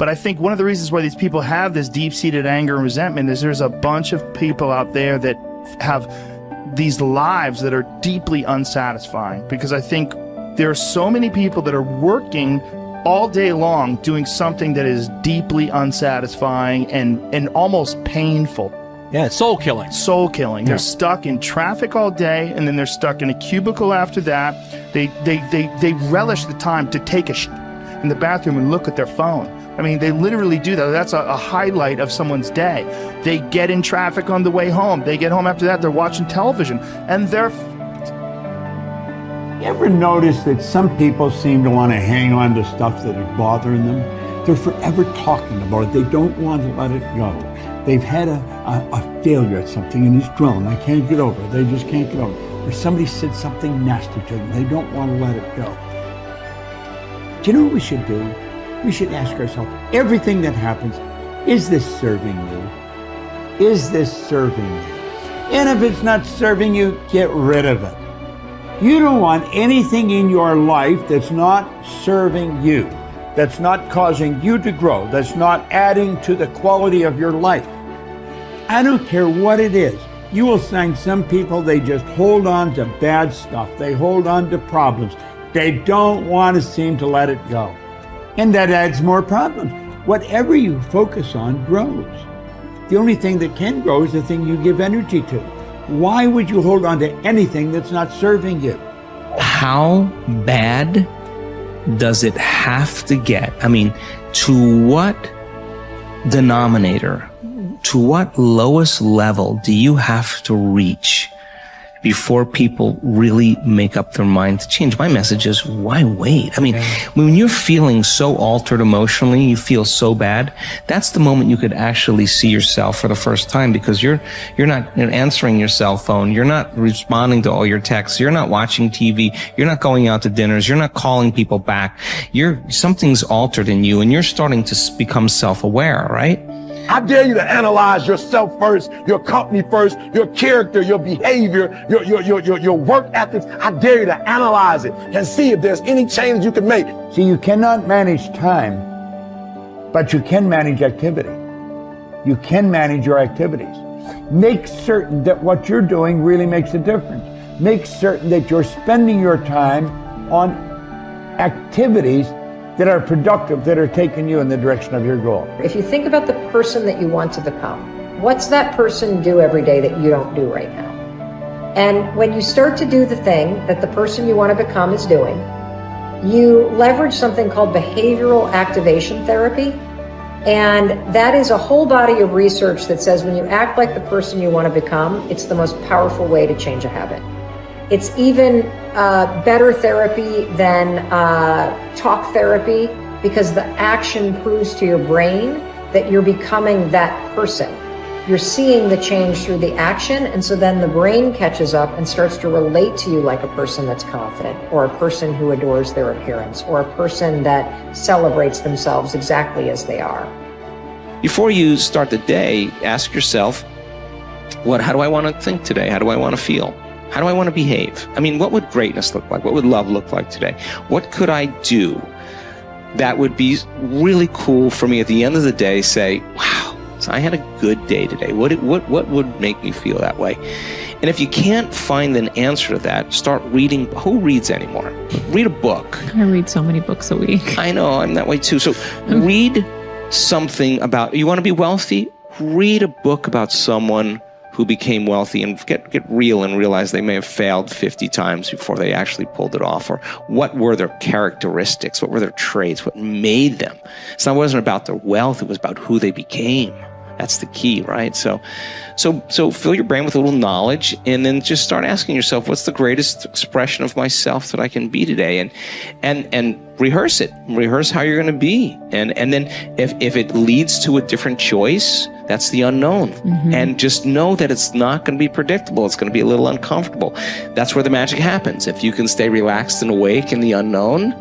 But I think one of the reasons why these people have this deep-seated anger and resentment is there's a bunch of people out there that have these lives that are deeply unsatisfying, because I think there are so many people that are working all day long doing something that is deeply unsatisfying and almost painful. Yeah, it's soul killing. Soul killing. Yeah. They're stuck in traffic all day, and then they're stuck in a cubicle after that. They relish the time to take a in the bathroom and look at their phone. I mean, they literally do that. That's a highlight of someone's day. They get in traffic on the way home. They get home after that, they're watching television, and they're... You ever notice that some people seem to want to hang on to stuff that is bothering them? They're forever talking about it. They don't want to let it go. They've had a failure at something and it's dwelling. I can't get over it. They just can't get over it. Or somebody said something nasty to them. They don't want to let it go. Do you know what we should do? We should ask ourselves, everything that happens, is this serving you? Is this serving you? And if it's not serving you, get rid of it. You don't want anything in your life that's not serving you, that's not causing you to grow, that's not adding to the quality of your life. I don't care what it is. You will find some people, they just hold on to bad stuff. They hold on to problems. They don't want to seem to let it go. And that adds more problems. Whatever you focus on grows. The only thing that can grow is the thing you give energy to. Why would you hold on to anything that's not serving you? How bad does it have to get? I mean, to what denominator, to what lowest level do you have to reach before people really make up their mind to change? My message is, why wait? I mean, when you're feeling so altered emotionally, you feel so bad, that's the moment you could actually see yourself for the first time, because you're not answering your cell phone, you're not responding to all your texts, you're not watching TV, you're not going out to dinners, you're not calling people back. Something's altered in you, and you're starting to become self-aware, right? I dare you to analyze yourself first, your company first, your character, your behavior, your work ethics. I dare you to analyze it and see if there's any changes you can make. See, you cannot manage time, but you can manage activity. You can manage your activities. Make certain that what you're doing really makes a difference. Make certain that you're spending your time on activities that are productive, that are taking you in the direction of your goal. If you think about the person that you want to become, what's that person do every day that you don't do right now? And when you start to do the thing that the person you want to become is doing, you leverage something called behavioral activation therapy. And that is a whole body of research that says when you act like the person you want to become, it's the most powerful way to change a habit. It's even better therapy than talk therapy, because the action proves to your brain that you're becoming that person. You're seeing the change through the action, and so then the brain catches up and starts to relate to you like a person that's confident, or a person who adores their appearance, or a person that celebrates themselves exactly as they are. Before you start the day, ask yourself, how do I want to think today? How do I want to feel? How do I want to behave? I mean, what would greatness look like? What would love look like today? What could I do that would be really cool for me at the end of the day? Say, wow, so I had a good day today. What would make me feel that way? And if you can't find an answer to that, start reading. Who reads anymore? Read a book. I read so many books a week. I know, I'm that way too. So read something about, you want to be wealthy? Read a book about someone who became wealthy, and get real and realize they may have failed 50 times before they actually pulled it off. Or what were their characteristics? What were their traits? What made them? So it wasn't about their wealth, it was about who they became. That's the key, right? So fill your brain with a little knowledge, and then just start asking yourself, what's the greatest expression of myself that I can be today? And rehearse it. Rehearse how you're going to be. And then if it leads to a different choice, that's the unknown. Mm-hmm. And just know that it's not going to be predictable. It's going to be a little uncomfortable. That's where the magic happens. If you can stay relaxed and awake in the unknown,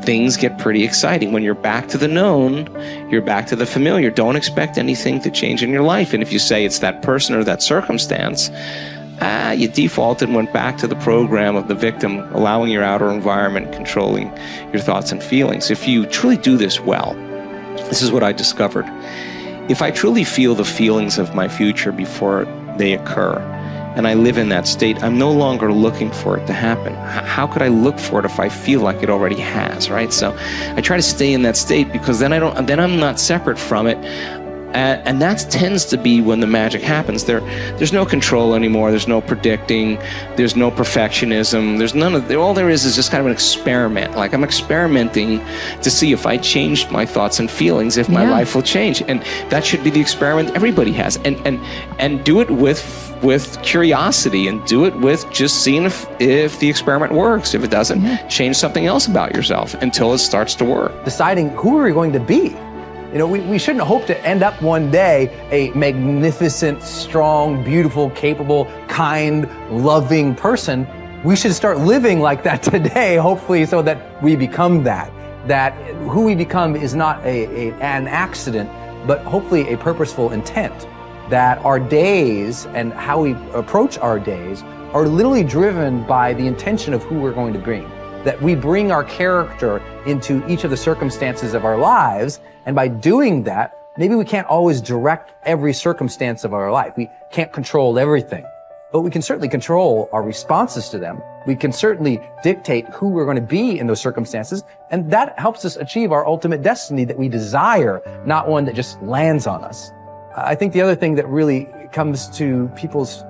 things get pretty exciting. When you're back to the known, you're back to the familiar. Don't expect anything to change in your life. And if you say it's that person or that circumstance, you defaulted and went back to the program of the victim, allowing your outer environment controlling your thoughts and feelings. If you truly do this well, This is what I discovered. If I truly feel the feelings of my future before they occur, and I live in that state, I'm no longer looking for it to happen. How could I look for it if I feel like it already has, right? So I try to stay in that state, because then I'm not separate from it. And that tends to be when the magic happens. There's no control anymore. There's no predicting. There's no perfectionism. There's none of. All there is just kind of an experiment. Like, I'm experimenting to see if I changed my thoughts and feelings, if my life will change. And that should be the experiment everybody has. And do it with curiosity, and do it with just seeing if the experiment works. If it doesn't, change something else about yourself until it starts to work. Deciding who are we going to be. You know, we shouldn't hope to end up one day a magnificent, strong, beautiful, capable, kind, loving person. We should start living like that today, hopefully, so that we become that. That who we become is not an accident, but hopefully a purposeful intent. That our days and how we approach our days are literally driven by the intention of who we're going to bring. That we bring our character into each of the circumstances of our lives, and by doing that, maybe we can't always direct every circumstance of our life. We can't control everything, but we can certainly control our responses to them. We can certainly dictate who we're going to be in those circumstances, and that helps us achieve our ultimate destiny that we desire, not one that just lands on us. I think the other thing that really comes to people's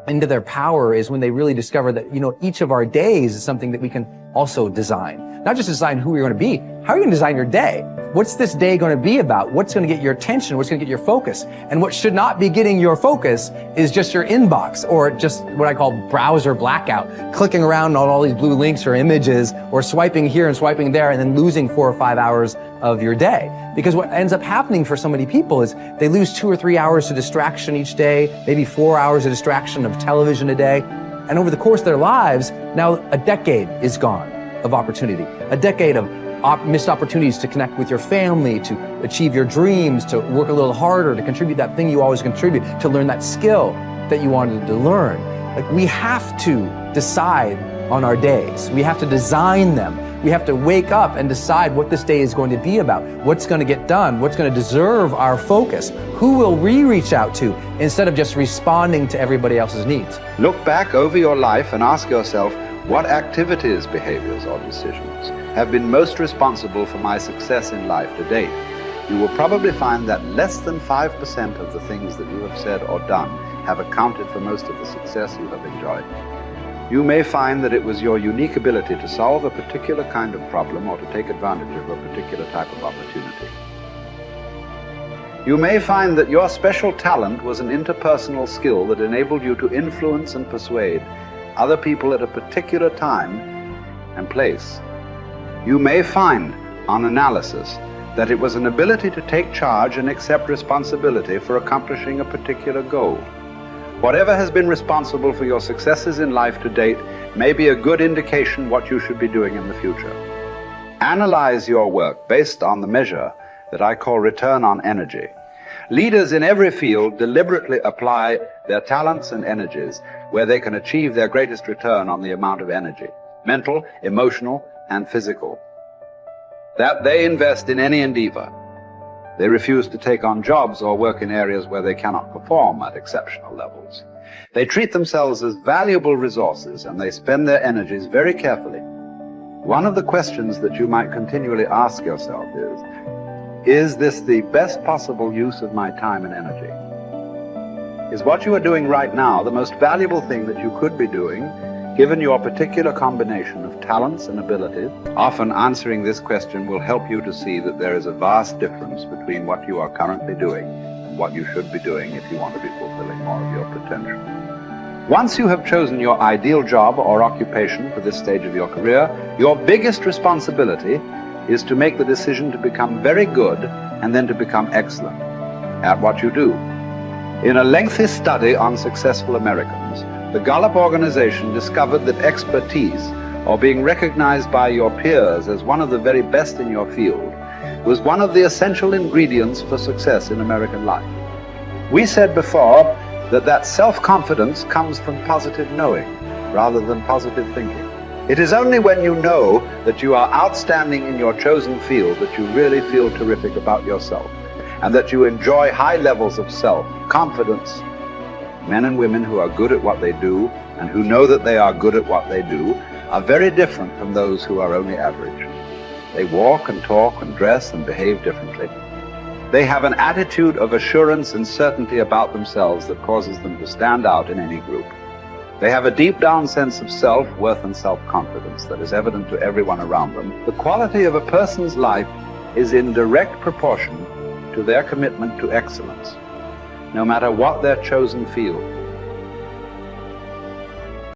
into their power is when they really discover that, you know, each of our days is something that we can also design. Not just design who you're going to be. How are you going to design your day? What's this day going to be about? What's going to get your attention? What's going to get your focus? And what should not be getting your focus is just your inbox, or just what I call browser blackout, clicking around on all these blue links or images, or swiping here and swiping there, and then losing 4 or 5 hours of your day. Because what ends up happening for so many people is they lose 2 or 3 hours to distraction each day, maybe 4 hours of distraction of television a day. And over the course of their lives, now a decade is gone of opportunity, a decade of missed opportunities to connect with your family, to achieve your dreams, to work a little harder, to contribute that thing you always contribute, to learn that skill that you wanted to learn. Like, we have to decide on our days. We have to design them. We have to wake up and decide what this day is going to be about, what's going to get done, what's going to deserve our focus, who will we reach out to, instead of just responding to everybody else's needs. Look back over your life and ask yourself, what activities, behaviors, or decisions have been most responsible for my success in life to date? You will probably find that less than 5% of the things that you have said or done have accounted for most of the success you have enjoyed. You may find that it was your unique ability to solve a particular kind of problem or to take advantage of a particular type of opportunity. You may find that your special talent was an interpersonal skill that enabled you to influence and persuade other people at a particular time and place. You may find, on analysis, that it was an ability to take charge and accept responsibility for accomplishing a particular goal. Whatever has been responsible for your successes in life to date may be a good indication what you should be doing in the future. Analyze your work based on the measure that I call return on energy. Leaders in every field deliberately apply their talents and energies where they can achieve their greatest return on the amount of energy, mental, emotional, and physical, that they invest in any endeavor. They refuse to take on jobs or work in areas where they cannot perform at exceptional levels. They treat themselves as valuable resources, and they spend their energies very carefully. One of the questions that you might continually ask yourself is this the best possible use of my time and energy? Is what you are doing right now the most valuable thing that you could be doing, given your particular combination of talents and abilities? Often answering this question will help you to see that there is a vast difference between what you are currently doing and what you should be doing if you want to be fulfilling more of your potential. Once you have chosen your ideal job or occupation for this stage of your career, your biggest responsibility is to make the decision to become very good and then to become excellent at what you do. In a lengthy study on successful Americans, the Gallup organization discovered that expertise, or being recognized by your peers as one of the very best in your field, was one of the essential ingredients for success in American life. We said before that self-confidence comes from positive knowing rather than positive thinking. It is only when you know that you are outstanding in your chosen field that you really feel terrific about yourself, and that you enjoy high levels of self-confidence. Men and women who are good at what they do and who know that they are good at what they do are very different from those who are only average. They walk and talk and dress and behave differently. They have an attitude of assurance and certainty about themselves that causes them to stand out in any group. They have a deep down sense of self-worth and self-confidence that is evident to everyone around them. The quality of a person's life is in direct proportion to their commitment to excellence, no matter what their chosen field.